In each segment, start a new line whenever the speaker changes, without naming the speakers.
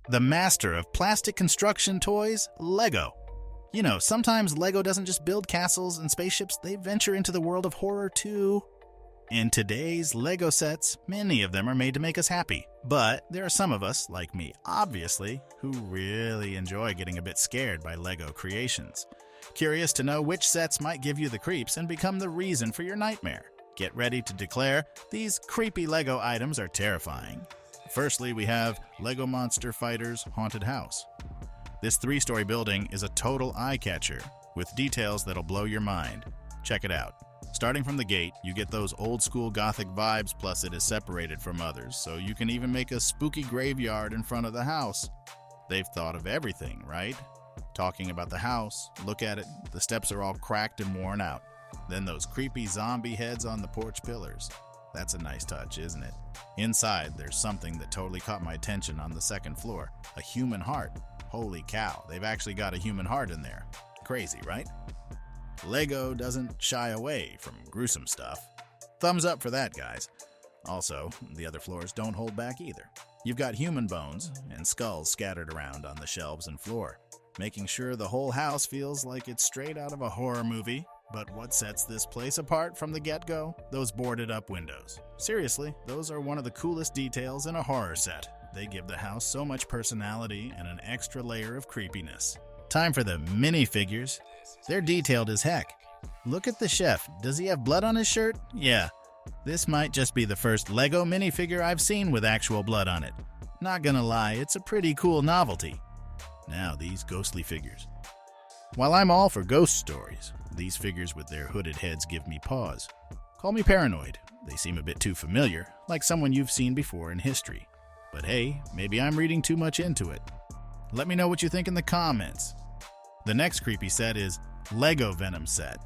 The master of plastic construction toys, Lego. You know, sometimes Lego doesn't just build castles and spaceships, they venture into the world of horror too. In today's Lego sets, many of them are made to make us happy. But there are some of us, like me, obviously, who really enjoy getting a bit scared by Lego creations. Curious to know which sets might give you the creeps and become the reason for your nightmare? Get ready to declare these creepy Lego items are terrifying. Firstly, we have Lego Monster Fighter's Haunted House. This 3-story building is a total eye-catcher with details that'll blow your mind. Check it out. Starting from the gate, you get those old-school Gothic vibes, plus it is separated from others, so you can even make a spooky graveyard in front of the house. They've thought of everything, right? Talking about the house, look at it, the steps are all cracked and worn out. Then those creepy zombie heads on the porch pillars. That's a nice touch, isn't it? Inside, there's something that totally caught my attention on the second floor. A human heart. Holy cow, they've actually got a human heart in there. Crazy, right? Lego doesn't shy away from gruesome stuff. Thumbs up for that, guys. Also, the other floors don't hold back either. You've got human bones and skulls scattered around on the shelves and floor, making sure the whole house feels like it's straight out of a horror movie. But what sets this place apart from the get-go? Those boarded-up windows. Seriously, those are one of the coolest details in a horror set. They give the house so much personality and an extra layer of creepiness. Time for the minifigures. They're detailed as heck. Look at the chef. Does he have blood on his shirt? Yeah. This might just be the first Lego minifigure I've seen with actual blood on it. Not gonna lie, it's a pretty cool novelty. Now these ghostly figures. While I'm all for ghost stories, these figures with their hooded heads give me pause. Call me paranoid. They seem a bit too familiar, like someone you've seen before in history. But hey, maybe I'm reading too much into it. Let me know what you think in the comments. The next creepy set is Lego Venom set.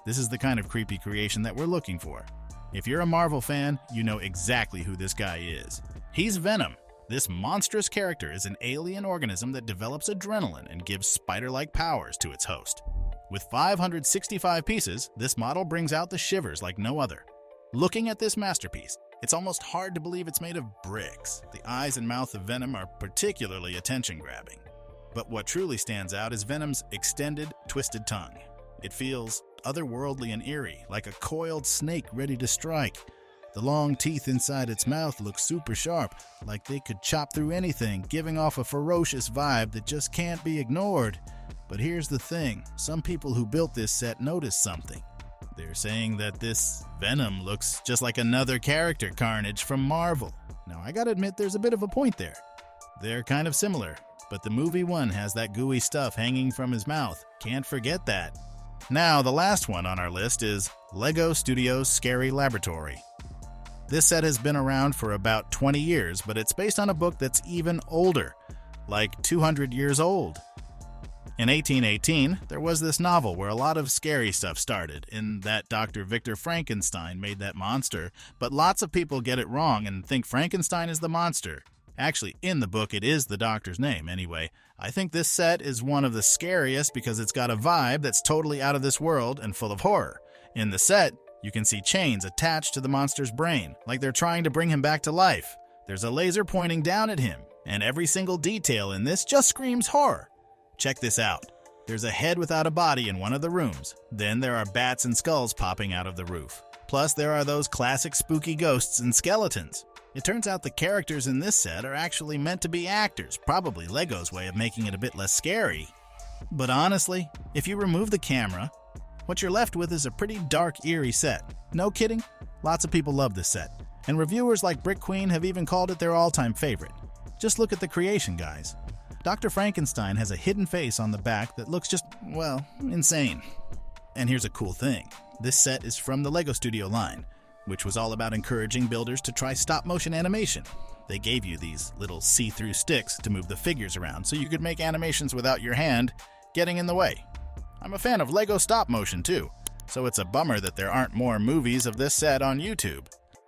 This is the kind of creepy creation that we're looking for. If you're a Marvel fan, you know exactly who this guy is. He's Venom. This monstrous character is an alien organism that develops adrenaline and gives spider-like powers to its host. With 565 pieces, this model brings out the shivers like no other. Looking at this masterpiece, it's almost hard to believe it's made of bricks. The eyes and mouth of Venom are particularly attention-grabbing. But what truly stands out is Venom's extended, twisted tongue. It feels otherworldly and eerie, like a coiled snake ready to strike. The long teeth inside its mouth look super sharp, like they could chop through anything, giving off a ferocious vibe that just can't be ignored. But here's the thing, some people who built this set noticed something. They're saying that this Venom looks just like another character Carnage from Marvel. Now I gotta admit there's a bit of a point there. They're kind of similar, but the movie one has that gooey stuff hanging from his mouth. Can't forget that. Now the last one on our list is Lego Studios Scary Laboratory. This set has been around for about 20 years, but it's based on a book that's even older, like 200 years old. In 1818, there was this novel where a lot of scary stuff started, in that Dr. Victor Frankenstein made that monster, but lots of people get it wrong and think Frankenstein is the monster. Actually, in the book, it is the doctor's name anyway. I think this set is one of the scariest because it's got a vibe that's totally out of this world and full of horror. In the set, you can see chains attached to the monster's brain, like they're trying to bring him back to life. There's a laser pointing down at him, and every single detail in this just screams horror. Check this out. There's a head without a body in one of the rooms. Then there are bats and skulls popping out of the roof. Plus, there are those classic spooky ghosts and skeletons. It turns out the characters in this set are actually meant to be actors, probably Lego's way of making it a bit less scary. But honestly, if you remove the camera, what you're left with is a pretty dark, eerie set. No kidding? Lots of people love this set, and reviewers like Brick Queen have even called it their all-time favorite. Just look at the creation, guys. Dr. Frankenstein has a hidden face on the back that looks just, well, insane. And here's a cool thing. This set is from the Lego Studio line, which was all about encouraging builders to try stop-motion animation. They gave you these little see-through sticks to move the figures around so you could make animations without your hand getting in the way. I'm a fan of Lego stop-motion too, so it's a bummer that there aren't more movies of this set on YouTube.